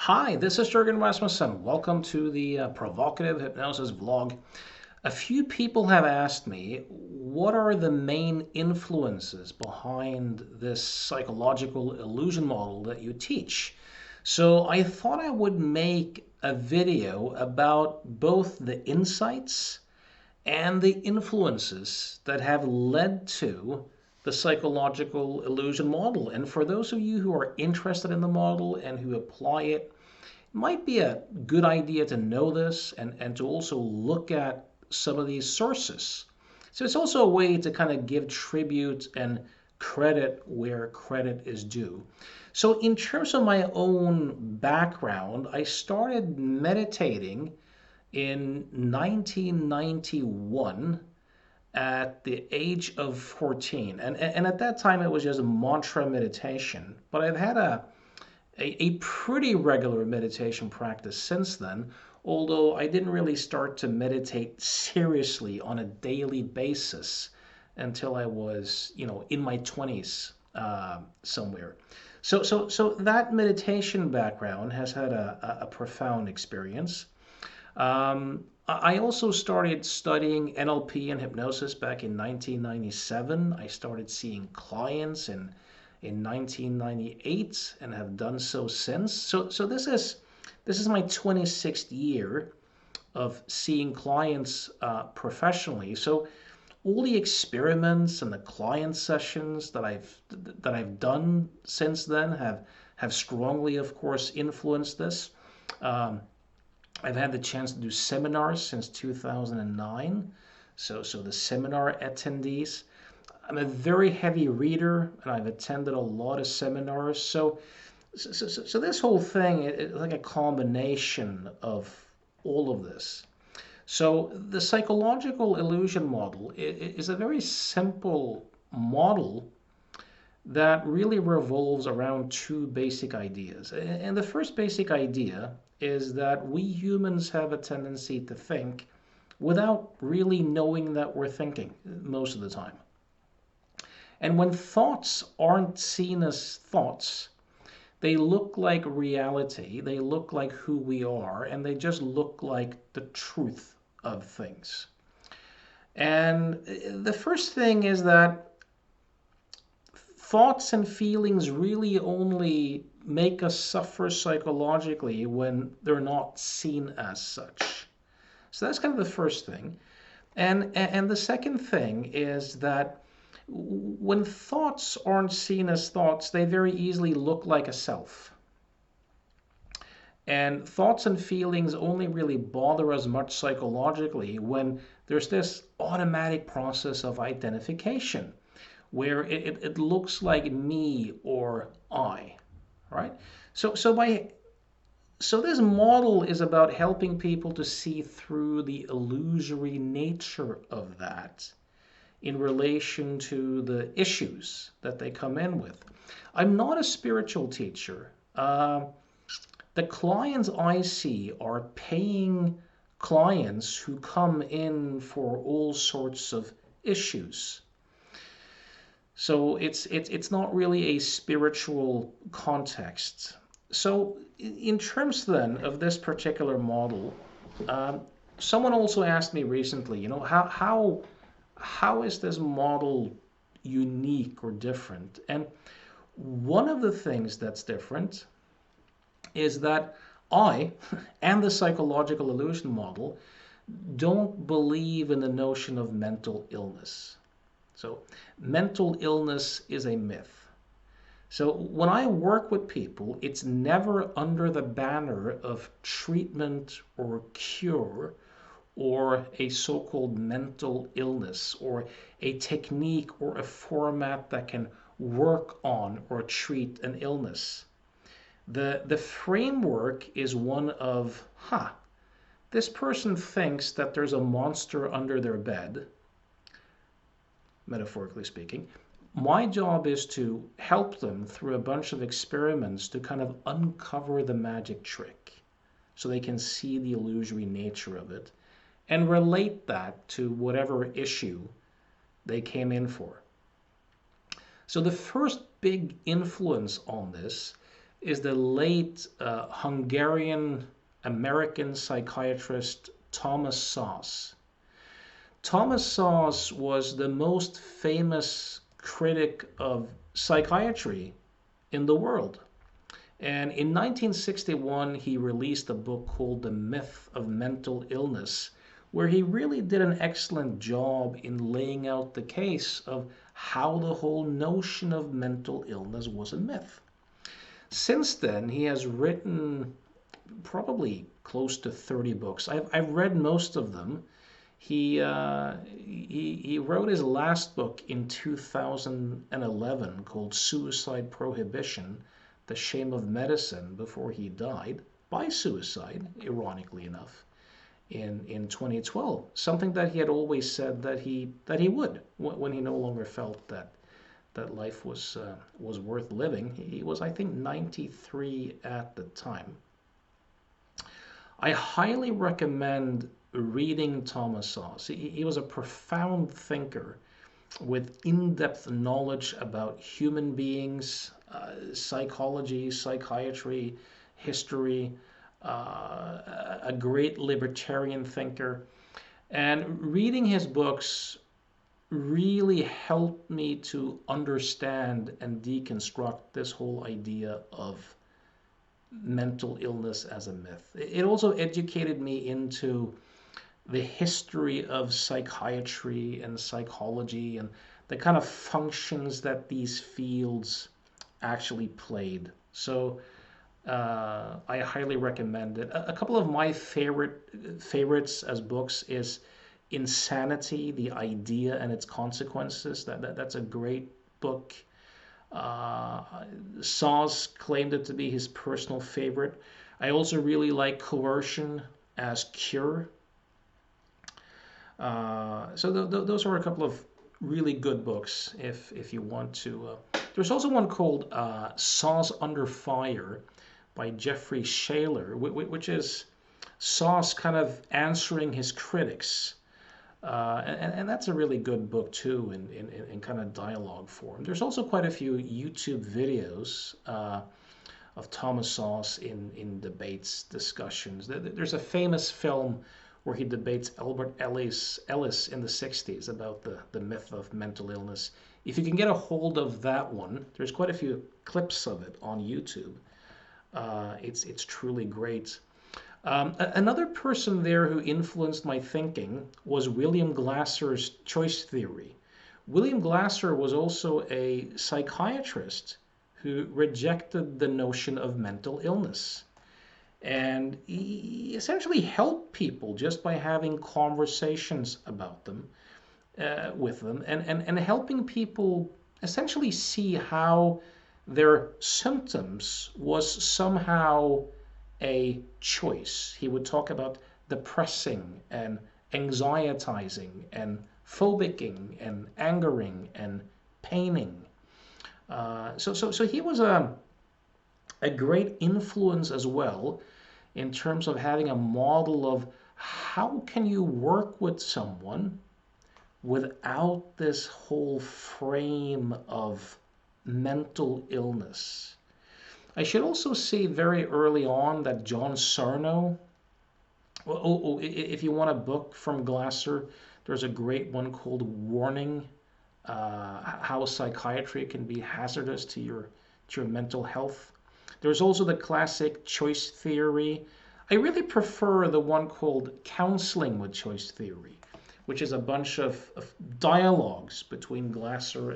Hi, this is Jürgen Rasmussen. Welcome to the Provocative Hypnosis vlog. A few people have asked me, what are the main influences behind this psychological illusion model that you teach? So I thought I would make a video about both the insights and the influences that have led to the psychological illusion model. And for those of you who are interested in the model and who apply it, it might be a good idea to know this and to also look at some of these sources. So it's also a way to kind of give tribute and credit where credit is due. So in terms of my own background, I started meditating in 1991 at the age of 14. And at that time, it was just a mantra meditation. But I've had a pretty regular meditation practice since then, although I didn't really start to meditate seriously on a daily basis until I was, in my 20s somewhere. So that meditation background has had a profound experience. I also started studying NLP and hypnosis back in 1997. I started seeing clients in 1998 and have done so since. So this is my 26th year of seeing clients professionally. So all the experiments and the client sessions that I've done since then have strongly, of course, influenced this. Um, I've had the chance to do seminars since 2009. So the seminar attendees. I'm a very heavy reader and I've attended a lot of seminars. So this whole thing is like a combination of all of this. So the psychological illusion model is a very simple model that really revolves around two basic ideas. And the first basic idea is that we humans have a tendency to think without really knowing that we're thinking most of the time. And when thoughts aren't seen as thoughts, they look like reality, they look like who we are, and they just look like the truth of things. And the first thing is that thoughts and feelings really only make us suffer psychologically when they're not seen as such. So that's kind of the first thing. And the second thing is that when thoughts aren't seen as thoughts, they very easily look like a self. And thoughts and feelings only really bother us much psychologically when there's this automatic process of identification where it looks like me or I, right? So this model is about helping people to see through the illusory nature of that in relation to the issues that they come in with. I'm not a spiritual teacher. The clients I see are paying clients who come in for all sorts of issues. So it's not really a spiritual context. So in terms then of this particular model, someone also asked me recently, how is this model unique or different? And one of the things that's different is that I and the psychological illusion model don't believe in the notion of mental illness. So mental illness is a myth. So when I work with people, it's never under the banner of treatment or cure or a so-called mental illness or a technique or a format that can work on or treat an illness. The framework is one of, this person thinks that there's a monster under their bed, metaphorically speaking. My job is to help them through a bunch of experiments to kind of uncover the magic trick so they can see the illusory nature of it and relate that to whatever issue they came in for. So the first big influence on this is the late Hungarian American psychiatrist Thomas Szasz. Thomas Szasz was the most famous critic of psychiatry in the world. And in 1961, he released a book called The Myth of Mental Illness, where he really did an excellent job in laying out the case of how the whole notion of mental illness was a myth. Since then, he has written probably close to 30 books. I've read most of them. He wrote his last book in 2011 called Suicide Prohibition, The Shame of Medicine, before he died by suicide, ironically enough, in 2012. Something that he had always said that he would when he no longer felt that life was worth living. He was, I think, 93 at the time. I highly recommend reading Thomas Szasz. He was a profound thinker with in-depth knowledge about human beings, psychology, psychiatry, history, a great libertarian thinker. And reading his books really helped me to understand and deconstruct this whole idea of mental illness as a myth. It also educated me into the history of psychiatry and psychology and the kind of functions that these fields actually played. So I highly recommend it. A couple of my favorites as books is Insanity, the Idea and Its Consequences. That's a great book. Szasz claimed it to be his personal favorite. I also really like Coercion as Cure. Those are a couple of really good books if you want to. There's also one called Szasz Under Fire by Jeffrey Shaler, which is Szasz kind of answering his critics. And that's a really good book too in kind of dialogue form. There's also quite a few YouTube videos of Thomas Szasz in debates, discussions. There's a famous film where he debates Albert Ellis in the 60s about the myth of mental illness. If you can get a hold of that one, there's quite a few clips of it on YouTube. It's truly great. Another person there who influenced my thinking was William Glasser's choice theory. William Glasser was also a psychiatrist who rejected the notion of mental illness. And he essentially helped people just by having conversations about them, with them, and helping people essentially see how their symptoms was somehow a choice. He would talk about depressing and anxietizing and phobicking and angering and paining. So he was a great influence as well in terms of having a model of how can you work with someone without this whole frame of mental illness. I should also say very early on that John Sarno, if you want a book from Glasser, there's a great one called Warning, How Psychiatry Can Be Hazardous to your mental health. There's also the classic Choice Theory. I really prefer the one called Counseling with Choice Theory, which is a bunch of dialogues between Glasser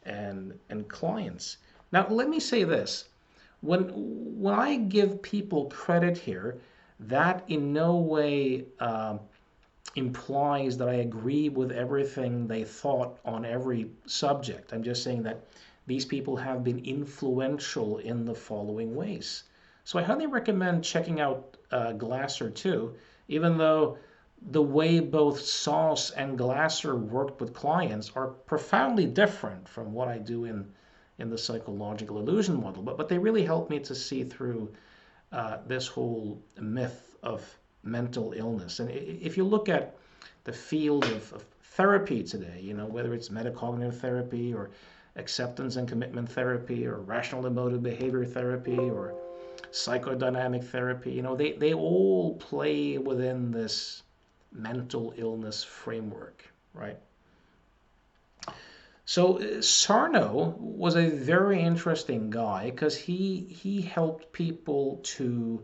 and clients. Now, let me say this. When I give people credit here, that in no way implies that I agree with everything they thought on every subject. I'm just saying that these people have been influential in the following ways. So I highly recommend checking out Glasser too, even though the way both Szasz and Glasser worked with clients are profoundly different from what I do in the psychological illusion model, but they really help me to see through this whole myth of mental illness. And if you look at the field of therapy today, whether it's metacognitive therapy or acceptance and commitment therapy, or rational emotive behavior therapy, or psychodynamic therapy. They all play within this mental illness framework, right? So Sarno was a very interesting guy because he helped people to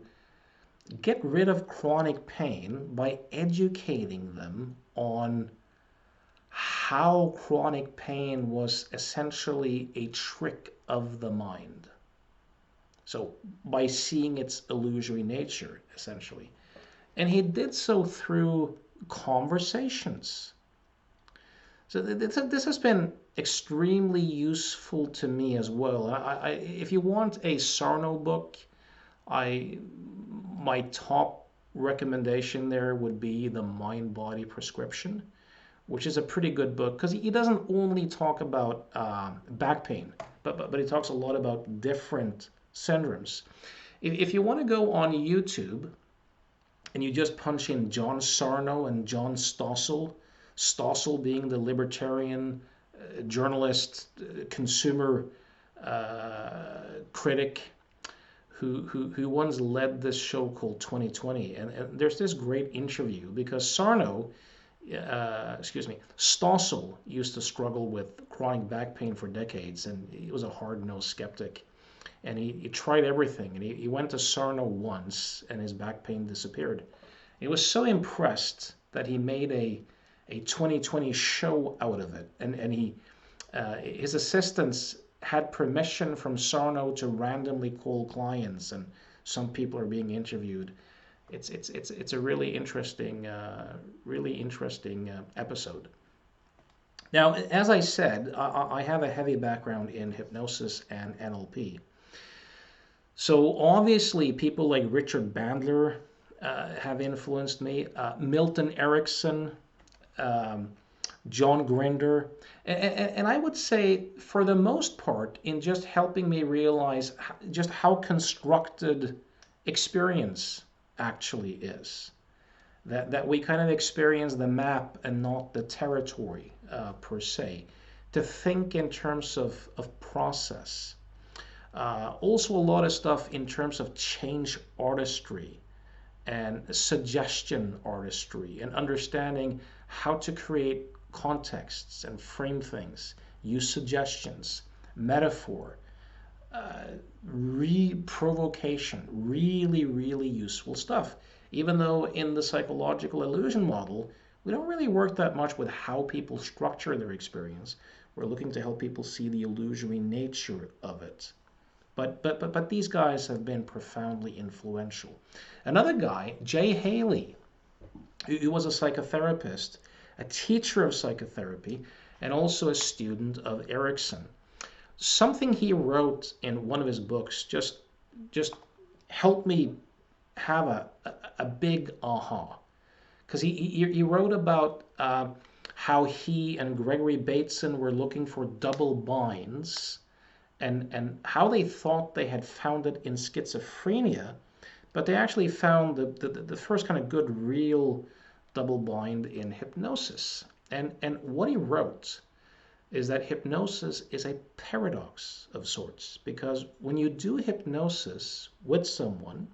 get rid of chronic pain by educating them on how chronic pain was essentially a trick of the mind. So by seeing its illusory nature, essentially. And he did so through conversations. So this has been extremely useful to me as well. If you want a Sarno book, my top recommendation there would be The Mind-Body Prescription, which is a pretty good book because he doesn't only talk about back pain, but he talks a lot about different syndromes. If you want to go on YouTube and you just punch in John Sarno and John Stossel, Stossel being the libertarian journalist, consumer critic who once led this show called 2020. And there's this great interview because Sarno, Stossel used to struggle with chronic back pain for decades, and he was a hard-nosed skeptic. And he tried everything, and he went to Sarno once, and his back pain disappeared. He was so impressed that he made a 2020 show out of it, and his assistants had permission from Sarno to randomly call clients, and some people are being interviewed. It's a really interesting episode. Now, as I said, I have a heavy background in hypnosis and NLP. So obviously, people like Richard Bandler have influenced me. Milton Erickson, John Grinder, and I would say, for the most part, in just helping me realize just how constructed experience actually is. That we kind of experience the map and not the territory per se. To think in terms of process. Also a lot of stuff in terms of change artistry and suggestion artistry and understanding how to create contexts and frame things, use suggestions, metaphor, provocation, really, really useful stuff. Even though in the psychological illusion model, we don't really work that much with how people structure their experience. We're looking to help people see the illusory nature of it. But these guys have been profoundly influential. Another guy, Jay Haley, who was a psychotherapist, a teacher of psychotherapy, and also a student of Erickson. Something he wrote in one of his books just helped me have a big aha. Because he wrote about how he and Gregory Bateson were looking for double binds, and how they thought they had found it in schizophrenia, but they actually found the first kind of good real double bind in hypnosis. And what he wrote is that hypnosis is a paradox of sorts, because when you do hypnosis with someone,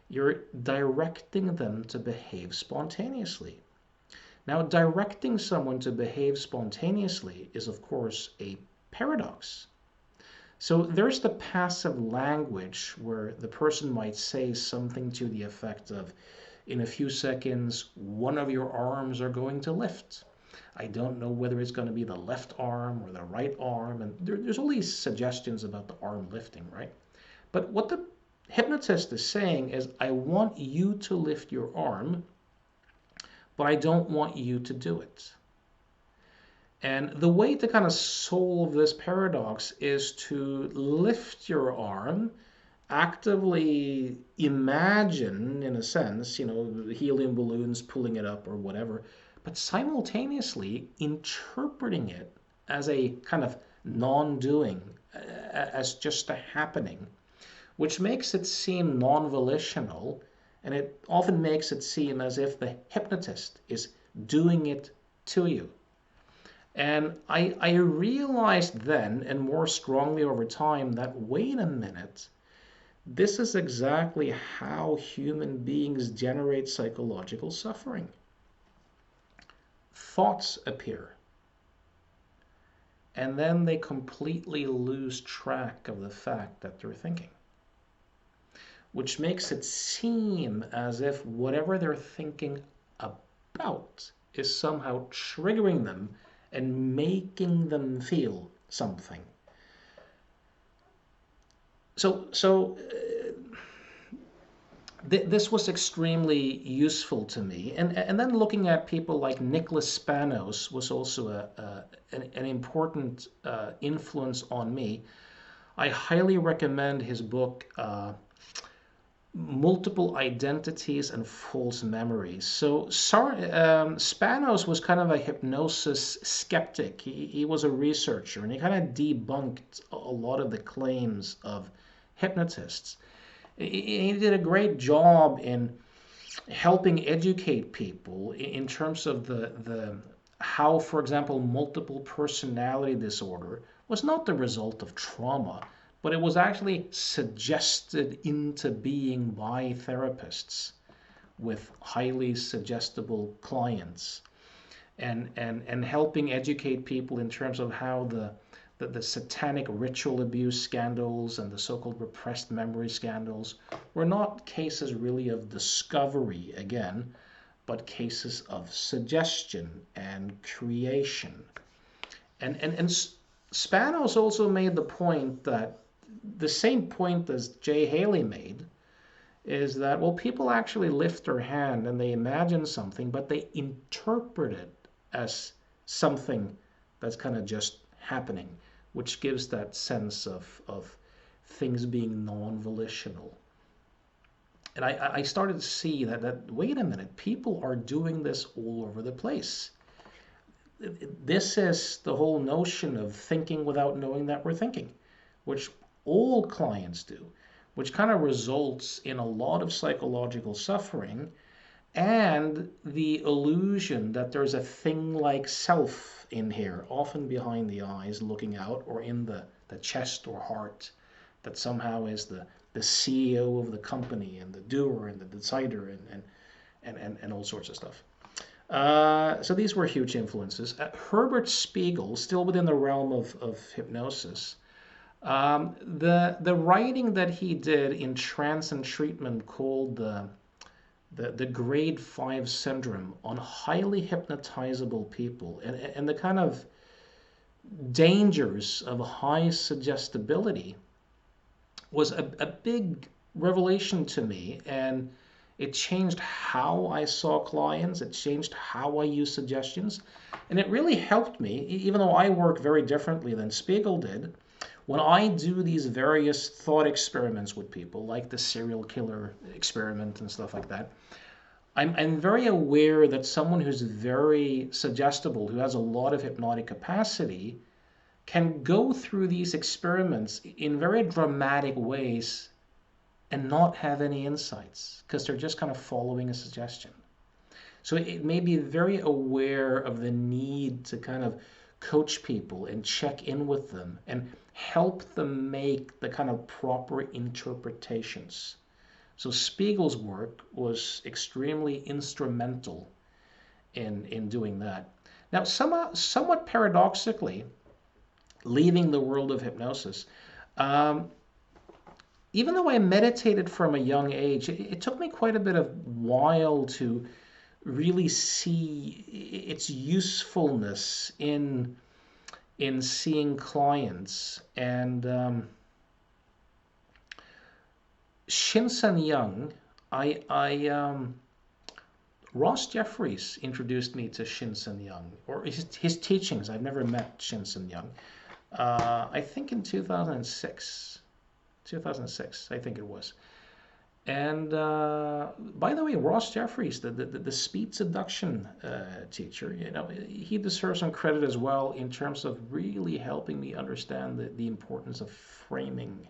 you're directing them to behave spontaneously. Now, directing someone to behave spontaneously is, of course, a paradox. So there's the passive language where the person might say something to the effect of, in a few seconds, one of your arms are going to lift. I don't know whether it's going to be the left arm or the right arm. And there's all these suggestions about the arm lifting, right? But what the hypnotist is saying is, I want you to lift your arm, but I don't want you to do it. And the way to kind of solve this paradox is to lift your arm, actively imagine, in a sense, the helium balloons pulling it up or whatever, but simultaneously interpreting it as a kind of non-doing, as just a happening, which makes it seem non-volitional, and it often makes it seem as if the hypnotist is doing it to you. And I realized then, and more strongly over time, that wait a minute, this is exactly how human beings generate psychological suffering. Thoughts appear, and then they completely lose track of the fact that they're thinking, which makes it seem as if whatever they're thinking about is somehow triggering them and making them feel something. This was extremely useful to me. And then looking at people like Nicholas Spanos was also an important influence on me. I highly recommend his book, Multiple Identities and False Memories. So Spanos was kind of a hypnosis skeptic. He was a researcher, and he kind of debunked a lot of the claims of hypnotists. He did a great job in helping educate people in terms of the how, for example, multiple personality disorder was not the result of trauma, but it was actually suggested into being by therapists with highly suggestible clients, and helping educate people in terms of how the satanic ritual abuse scandals and the so-called repressed memory scandals were not cases really of discovery again, but cases of suggestion and creation. And Spanos also made the point that the same point as Jay Haley made, is that, well, people actually lift their hand and they imagine something, but they interpret it as something that's kind of just happening, which gives that sense of things being non-volitional. And I started to see that, wait a minute, people are doing this all over the place. This is the whole notion of thinking without knowing that we're thinking, which all clients do, which kind of results in a lot of psychological suffering and the illusion that there's a thing like self in here, often behind the eyes looking out, or in the chest or heart, that somehow is the CEO of the company and the doer and the decider and all sorts of stuff. So these were huge influences. Herbert Spiegel, still within the realm of hypnosis, the writing that he did in Trance and Treatment, called the grade 5 syndrome, on highly hypnotizable people, and the kind of dangers of high suggestibility, was a big revelation to me, and it changed how I saw clients. It changed how I use suggestions, and it really helped me, even though I work very differently than Spiegel did. When I do these various thought experiments with people, like the serial killer experiment and stuff like that, I'm very aware that someone who's very suggestible, who has a lot of hypnotic capacity, can go through these experiments in very dramatic ways and not have any insights, because they're just kind of following a suggestion. So it may be very aware of the need to kind of coach people and check in with them and help them make the kind of proper interpretations. So Spiegel's work was extremely instrumental in doing that. Now, somewhat paradoxically, leaving the world of hypnosis, even though I meditated from a young age, it took me quite a bit of while to really see its usefulness in seeing clients. And Shinsen Young, Ross Jeffries introduced me to Shinsen Young, or his teachings. I've never met Shinsen Young. I think in 2006, I think it was. And by the way, Ross Jeffries, the speed seduction teacher, he deserves some credit as well in terms of really helping me understand the importance of framing.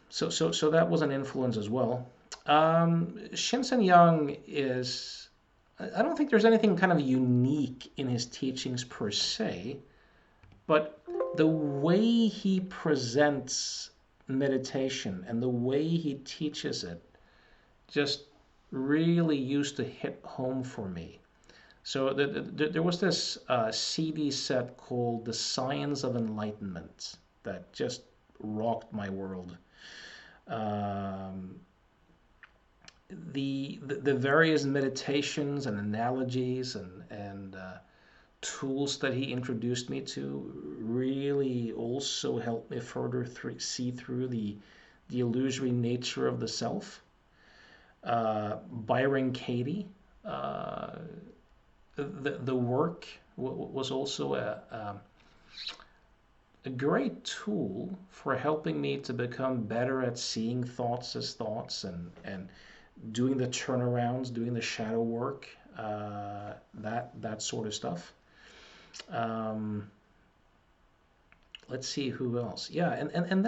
So that was an influence as well. Shinsen Young is I don't think there's anything kind of unique in his teachings per se, but the way he presents meditation and the way he teaches it just really used to hit home for me. So there was this CD set called The Science of Enlightenment that just rocked my world. Um, the various meditations and analogies and tools that he introduced me to really also helped me further see through the illusory nature of the self. Byron Katie, the work was also a great tool for helping me to become better at seeing thoughts as thoughts and doing the turnarounds, doing the shadow work, that sort of stuff. Um, let's see who else. Yeah, and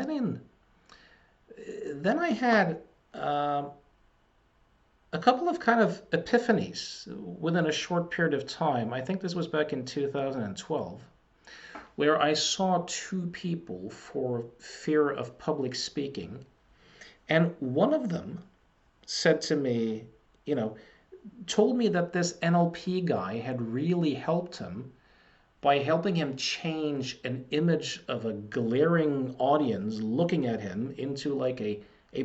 then I had a couple of kind of epiphanies within a short period of time. I think this was back in 2012, where I saw two people for fear of public speaking, and one of them said to me, you know, told me that this NLP guy had really helped him by helping him change an image of a glaring audience looking at him into like a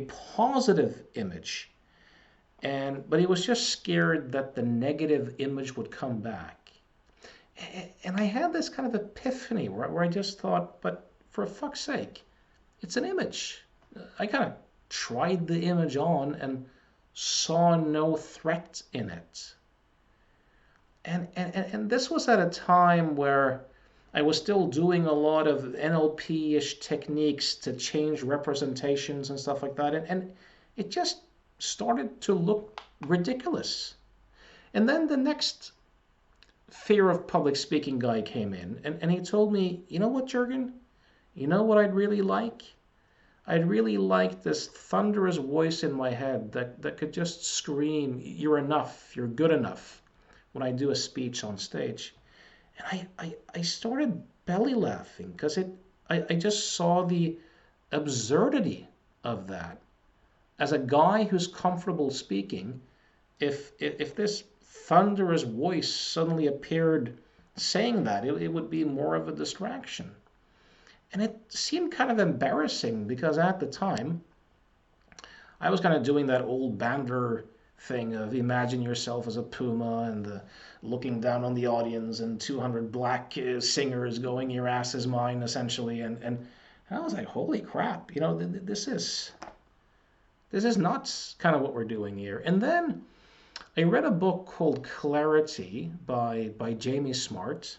positive image. But he was just scared that the negative image would come back. And I had this kind of epiphany where I just thought, but for fuck's sake, it's an image. I kind of tried the image on and saw no threat in it. And this was at a time where I was still doing a lot of NLP-ish techniques to change representations and stuff like that. And it just started to look ridiculous. And then the next fear of public speaking guy came in and he told me, you know what, Jürgen? You know what I'd really like? I'd really like this thunderous voice in my head that could just scream, you're enough, you're good enough, when I do a speech on stage. And I started belly laughing because I just saw the absurdity of that. As a guy who's comfortable speaking, if this thunderous voice suddenly appeared saying that, it would be more of a distraction. And it seemed kind of embarrassing because at the time, I was kind of doing that old Bandler thing of imagine yourself as a puma and looking down on the audience and 200 black singers going your ass is mine essentially. And I was like, holy crap, you know, this is nuts, kind of what we're doing here. And then I read a book called Clarity by Jamie Smart.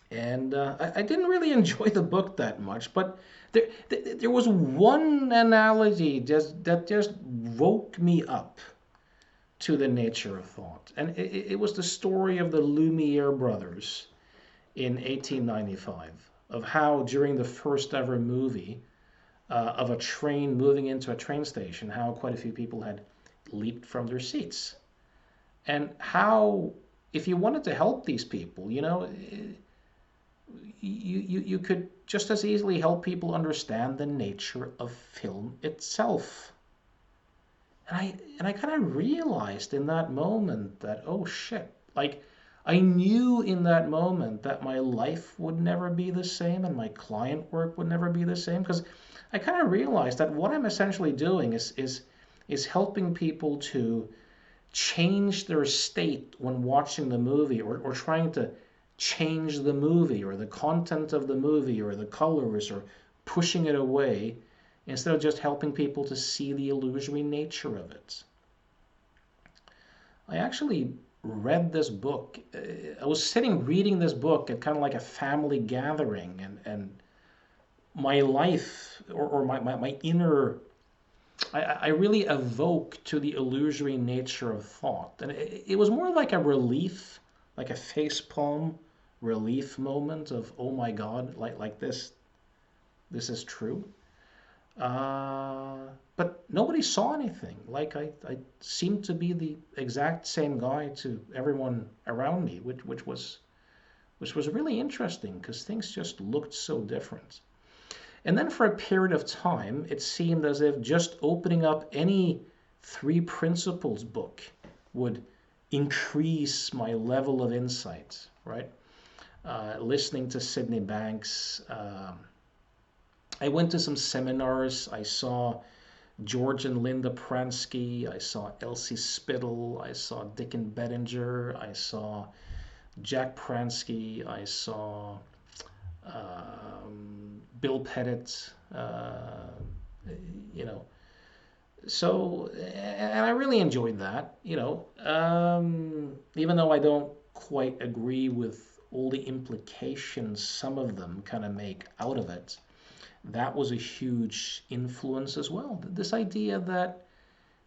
And I didn't really enjoy the book that much, but there was one analogy that just woke me up to the nature of thought. And it was the story of the Lumiere brothers in 1895, of how during the first ever movie of a train moving into a train station, how quite a few people had leaped from their seats. And how, if you wanted to help these people, you know, you could just as easily help people understand the nature of film itself. And I kind of realized in that moment that, oh shit, like I knew in that moment that my life would never be the same and my client work would never be the same, because I kind of realized that what I'm essentially doing is helping people to change their state when watching the movie, or trying to change the movie or the content of the movie or the colors, or pushing it away, instead of just helping people to see the illusory nature of it. I actually read this book. I was sitting reading this book at kind of like a family gathering, and my life, or my inner, I really awoke to the illusory nature of thought. And it was more like a relief, like a facepalm relief moment of, oh my God, like this is true. But nobody saw anything. Like I seemed to be the exact same guy to everyone around me, which was really interesting because things just looked so different. And then for a period of time, it seemed as if just opening up any three principles book would increase my level of insight, right? Listening to Sydney Banks. I went to some seminars. I saw George and Linda Pransky. I saw Elsie Spittle. I saw Dicken Bettinger. I saw Jack Pransky. I saw Bill Pettit. You know, so and I really enjoyed that. Even though I don't quite agree with all the implications some of them kind of make out of it, that was a huge influence as well. This idea that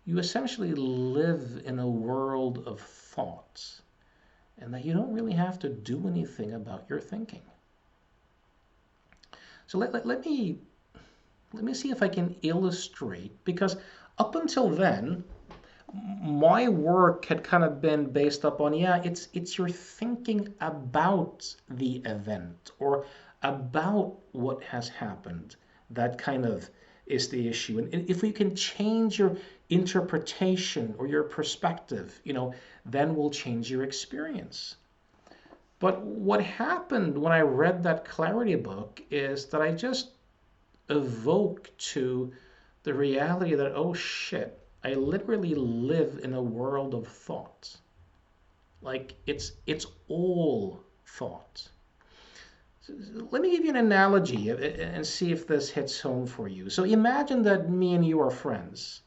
you essentially live in a world of thoughts and that you don't really have to do anything about your thinking. So let me see if I can illustrate, because up until then, my work had kind of been based upon, yeah, it's your thinking about the event or about what has happened that kind of is the issue. And if we can change your interpretation or your perspective, then we'll change your experience. But what happened when I read that clarity book is that I just evoked to the reality that, oh shit, I literally live in a world of thought. Like it's all thought. Let me give you an analogy and see if this hits home for you. So imagine that me and you are friends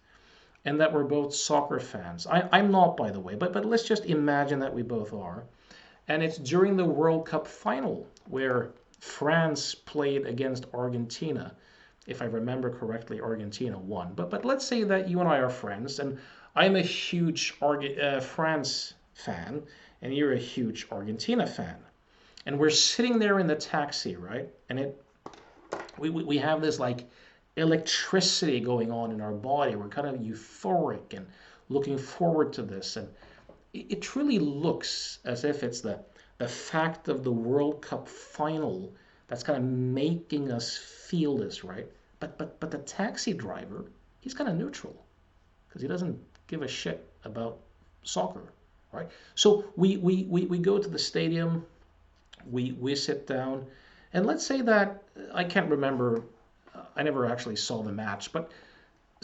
and that we're both soccer fans. I'm not, by the way, but let's just imagine that we both are. And it's during the World Cup final where France played against Argentina. If I remember correctly, Argentina won. But let's say that you and I are friends, and I'm a huge France fan, and you're a huge Argentina fan. And we're sitting there in the taxi, right? And we have this like electricity going on in our body. We're kind of euphoric and looking forward to this. And it truly looks as if it's the fact of the World Cup final that's kind of making us feel this, right? But the taxi driver, he's kind of neutral because he doesn't give a shit about soccer, right? So we go to the stadium, we sit down, and let's say that I can't remember, I never actually saw the match, but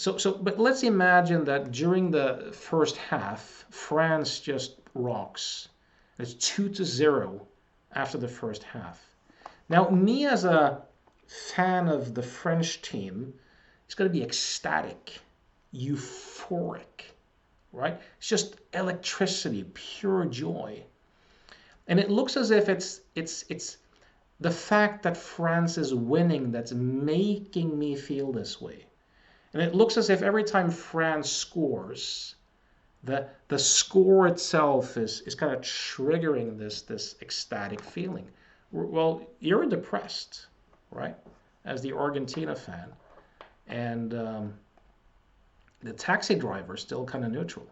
but let's imagine that during the first half, France just rocks. It's 2-0 after the first half. Now, me as a fan of the French team, it's going to be ecstatic, euphoric, right? It's just electricity, pure joy. And it looks as if it's the fact that France is winning that's making me feel this way. And it looks as if every time France scores, the score itself is kind of triggering this ecstatic feeling. Well, you're depressed, right? As the Argentina fan. And the taxi driver is still kind of neutral.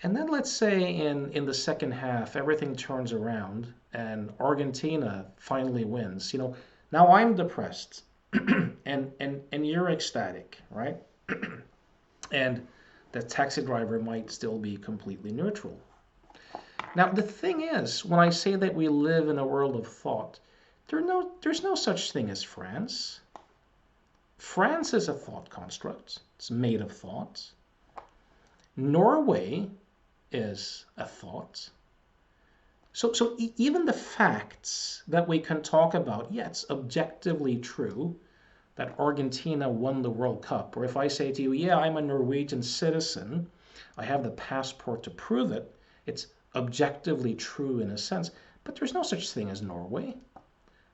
And then let's say in the second half, everything turns around and Argentina finally wins. Now I'm depressed and you're ecstatic, right? And the taxi driver might still be completely neutral. Now, the thing is, when I say that we live in a world of thought, there's no such thing as France. France is a thought construct. It's made of thoughts. Norway is a thought. So even the facts that we can talk about, yeah, it's objectively true that Argentina won the World Cup. Or if I say to you, yeah, I'm a Norwegian citizen, I have the passport to prove it, it's objectively true in a sense. But there's no such thing as Norway.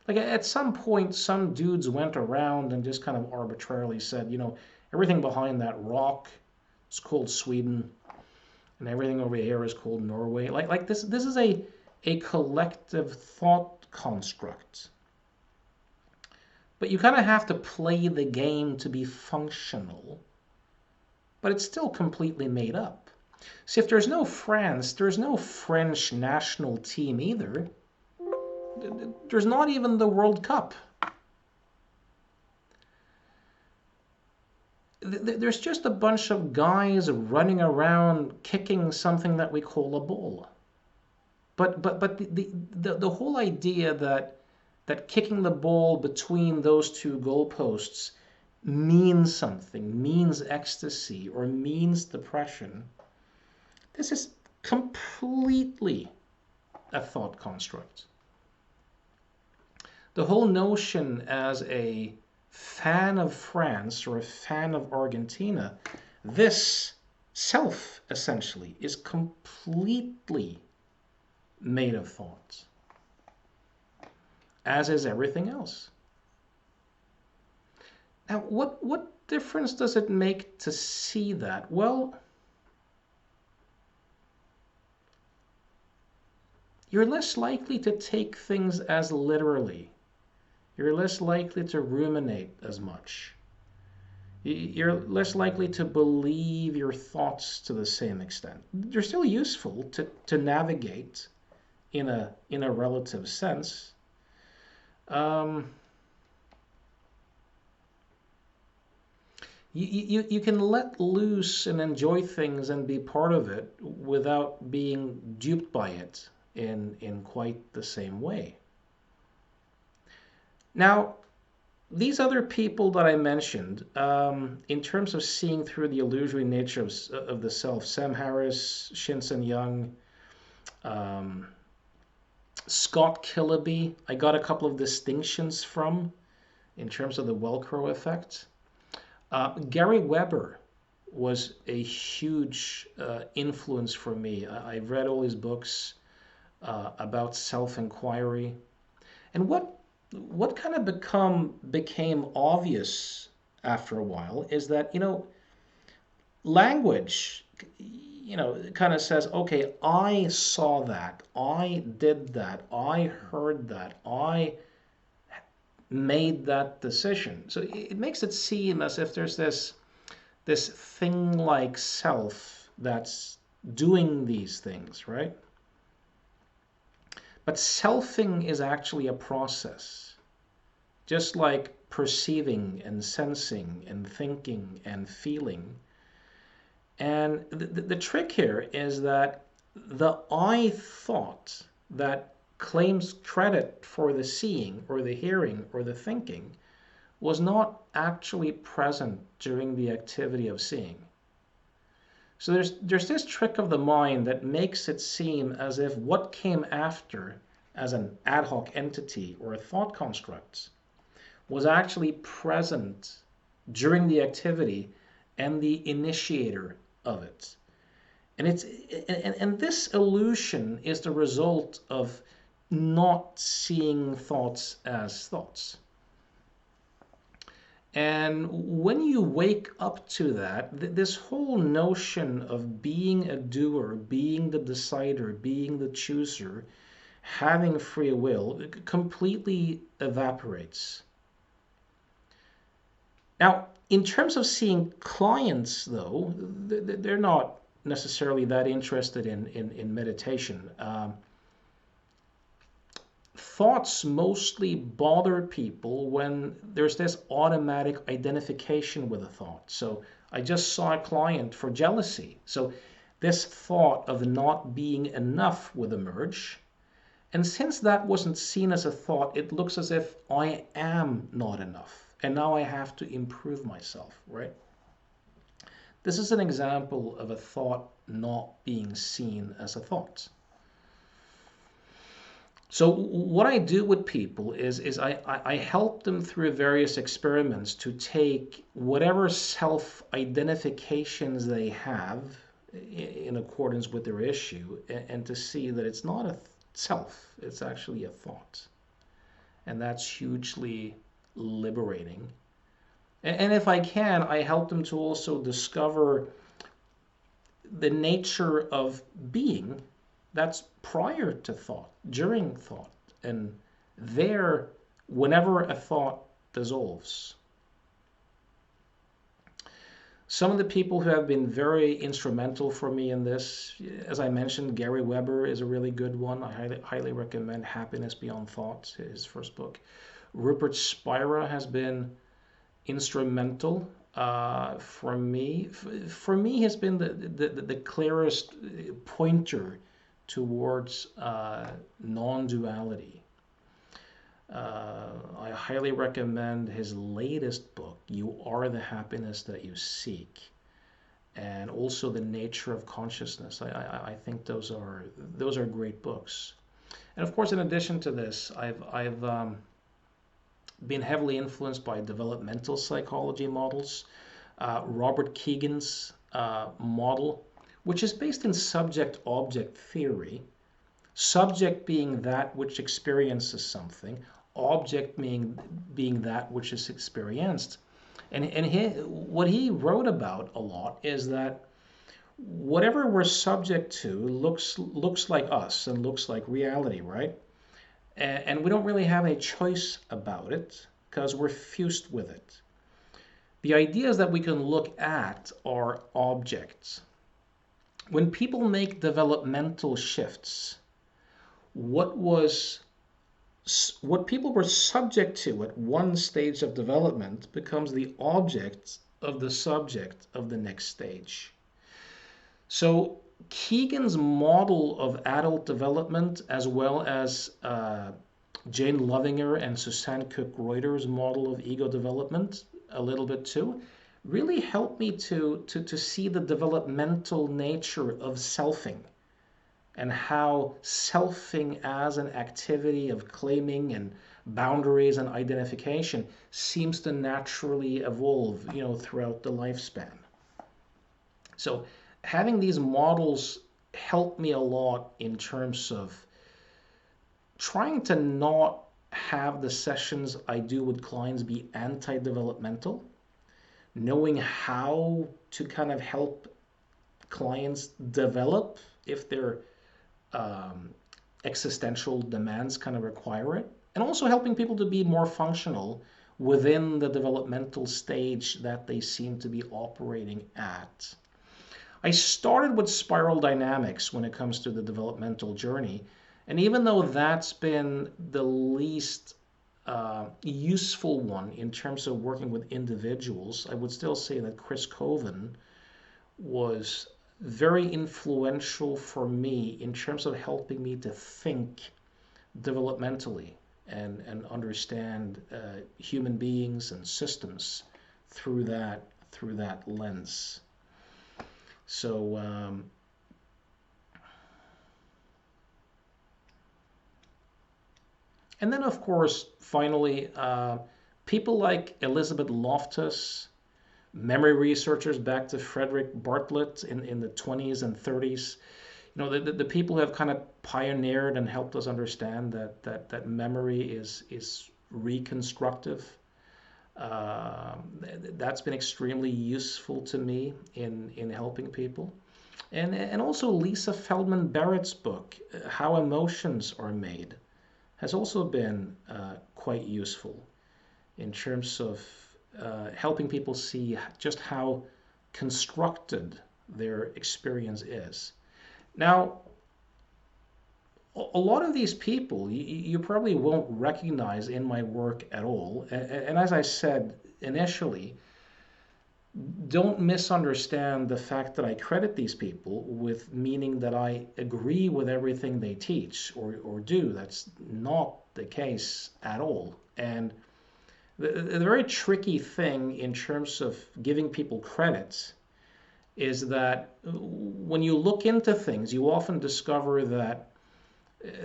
Like at some point, some dudes went around and just kind of arbitrarily said, everything behind that rock is called Sweden, and everything over here is called Norway. Like this is a collective thought construct. But you kind of have to play the game to be functional. But it's still completely made up. See, if there's no France, there's no French national team either. There's not even the World Cup. There's just a bunch of guys running around kicking something that we call a ball. But the whole idea that kicking the ball between those two goalposts means something, means ecstasy, or means depression, this is completely a thought construct. The whole notion as a fan of France or a fan of Argentina, this self essentially is completely made of thoughts, as is everything else. Now, what difference does it make to see that? Well, you're less likely to take things as literally. You're less likely to ruminate as much. You're less likely to believe your thoughts to the same extent. They're still useful to navigate in a relative sense. You can let loose and enjoy things and be part of it without being duped by it in quite the same way. Now, these other people that I mentioned, in terms of seeing through the illusory nature of the self, Sam Harris, Shinsen Young, Scott Killaby, I got a couple of distinctions from in terms of the Velcro effect. Gary Weber was a huge influence for me. I've read all his books about self-inquiry. And what kind of became obvious after a while is that, language, kind of says, okay, I saw that, I did that, I heard that, I made that decision. So it makes it seem as if there's this thing like self that's doing these things, right? But selfing is actually a process, just like perceiving and sensing and thinking and feeling. And the trick here is that the I thought that claims credit for the seeing or the hearing or the thinking was not actually present during the activity of seeing. So there's this trick of the mind that makes it seem as if what came after as an ad hoc entity or a thought construct was actually present during the activity and the initiator of it. And this illusion is the result of not seeing thoughts as thoughts. And when you wake up to that, this whole notion of being a doer, being the decider, being the chooser, having free will, completely evaporates. Now, in terms of seeing clients, though, they're not necessarily that interested in meditation. Thoughts mostly bother people when there's this automatic identification with a thought. So I just saw a client for jealousy. So this thought of not being enough would emerge. And since that wasn't seen as a thought, it looks as if I am not enough. And now I have to improve myself, right? This is an example of a thought not being seen as a thought. So what I do with people is I help them through various experiments to take whatever self-identifications they have in accordance with their issue and to see that it's not a self, it's actually a thought. And that's hugely liberating. And if I can, I help them to also discover the nature of being that's prior to thought, during thought. And there, whenever a thought dissolves. Some of the people who have been very instrumental for me in this, as I mentioned, Gary Weber is a really good one. I highly recommend Happiness Beyond Thought, his first book. Rupert Spira has been instrumental for me. For me, has been the clearest pointer towards non-duality. I highly recommend his latest book, You Are the Happiness That You Seek, and also The Nature of Consciousness. I think those are great books. And of course, in addition to this, I've been heavily influenced by developmental psychology models. Robert Kegan's model, which is based in subject-object theory, subject being that which experiences something, object being that which is experienced. And what he wrote about a lot is that whatever we're subject to looks like us and looks like reality, right? And we don't really have any choice about it because we're fused with it. The ideas that we can look at are objects. When people make developmental shifts, what people were subject to at one stage of development becomes the object of the subject of the next stage. So Kegan's model of adult development, as well as Jane Lovinger and Susanne Cook-Reuter's model of ego development, a little bit too, really helped me to see the developmental nature of selfing, and how selfing as an activity of claiming and boundaries and identification seems to naturally evolve, throughout the lifespan. So having these models helped me a lot in terms of trying to not have the sessions I do with clients be anti-developmental, knowing how to kind of help clients develop if their existential demands kind of require it, and also helping people to be more functional within the developmental stage that they seem to be operating at. I started with spiral dynamics when it comes to the developmental journey, and even though that's been the least useful one in terms of working with individuals, I would still say that Chris Coven was very influential for me in terms of helping me to think developmentally and understand human beings and systems through that lens. So and then of course finally people like Elizabeth Loftus, memory researchers back to Frederick Bartlett in the 20s and 30s, the people who have kind of pioneered and helped us understand that memory is reconstructive. That's been extremely useful to me in helping people. And also Lisa Feldman Barrett's book, How Emotions Are Made, has also been quite useful in terms of helping people see just how constructed their experience is. Now, a lot of these people you probably won't recognize in my work at all. And as I said initially, don't misunderstand the fact that I credit these people with meaning that I agree with everything they teach or do. That's not the case at all. And the very tricky thing in terms of giving people credit is that when you look into things, you often discover that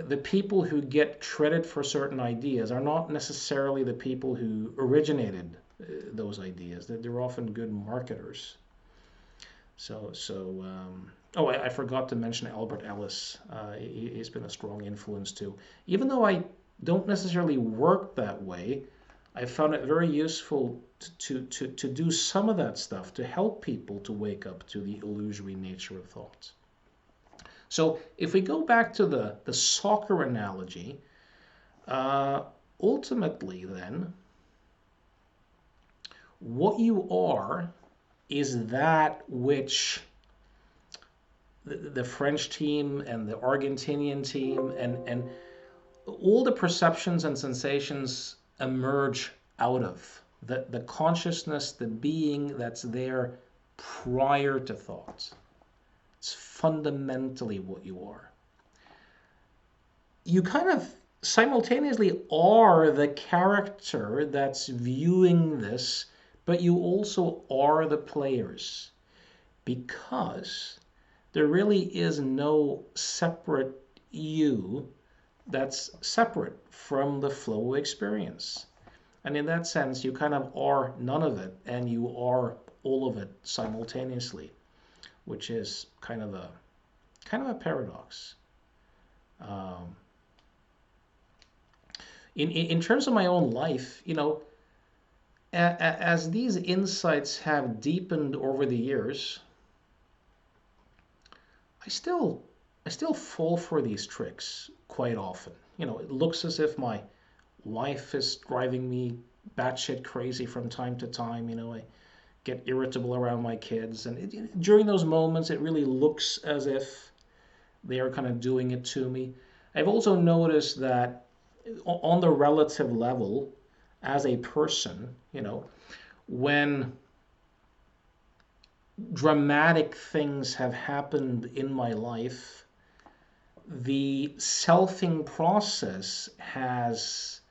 the people who get credit for certain ideas are not necessarily the people who originated those ideas. That they're often good marketers. I forgot to mention Albert Ellis. He's been a strong influence too. Even though I don't necessarily work that way, I found it very useful to do some of that stuff to help people to wake up to the illusory nature of thoughts. So if we go back to the soccer analogy, ultimately then, What you are is that which the French team and the Argentinian team and all the perceptions and sensations emerge out of the consciousness, the being that's there prior to thoughts. It's fundamentally what you are. You kind of simultaneously are the character that's viewing this, but you also are the players, because there really is no separate you that's separate from the flow experience. And in that sense, you kind of are none of it and you are all of it simultaneously, which is kind of a paradox. In terms of my own life, as these insights have deepened over the years, I still fall for these tricks quite often. It looks as if my wife is driving me batshit crazy from time to time. I get irritable around my kids, and during those moments, it really looks as if they are kind of doing it to me. I've also noticed that on the relative level, as a person, when dramatic things have happened in my life, the selfing process has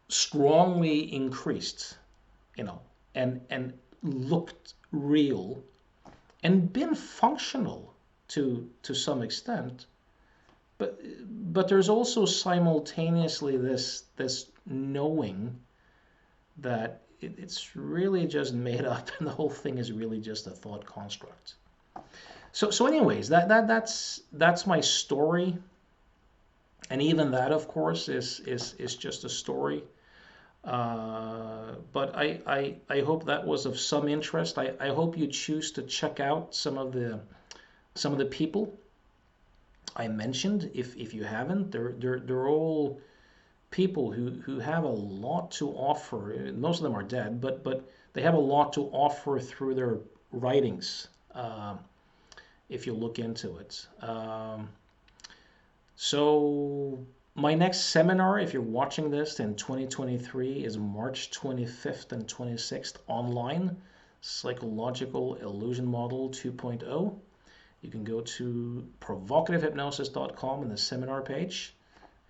strongly increased, and looked real and been functional to some extent. But there's also simultaneously this knowing that it's really just made up, and the whole thing is really just a thought construct. So anyways, that's my story, and even that, of course, is just a story. But I hope that was of some interest. I hope you choose to check out some of the people I mentioned. If you haven't, they're all people who have a lot to offer. Most of them are dead, but they have a lot to offer through their writings, if you look into it. So my next seminar, if you're watching this in 2023, is March 25th and 26th online, Psychological Illusion Model 2.0. You can go to provocativehypnosis.com in the seminar page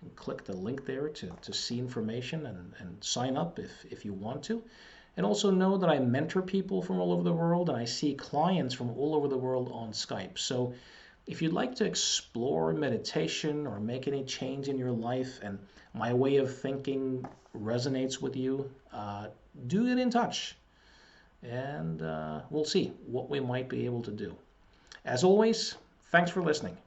and click the link there to see information and sign up if you want to. And also know that I mentor people from all over the world, and I see clients from all over the world on Skype. So if you'd like to explore meditation or make any change in your life, and my way of thinking resonates with you, do get in touch, and we'll see what we might be able to do. As always, thanks for listening.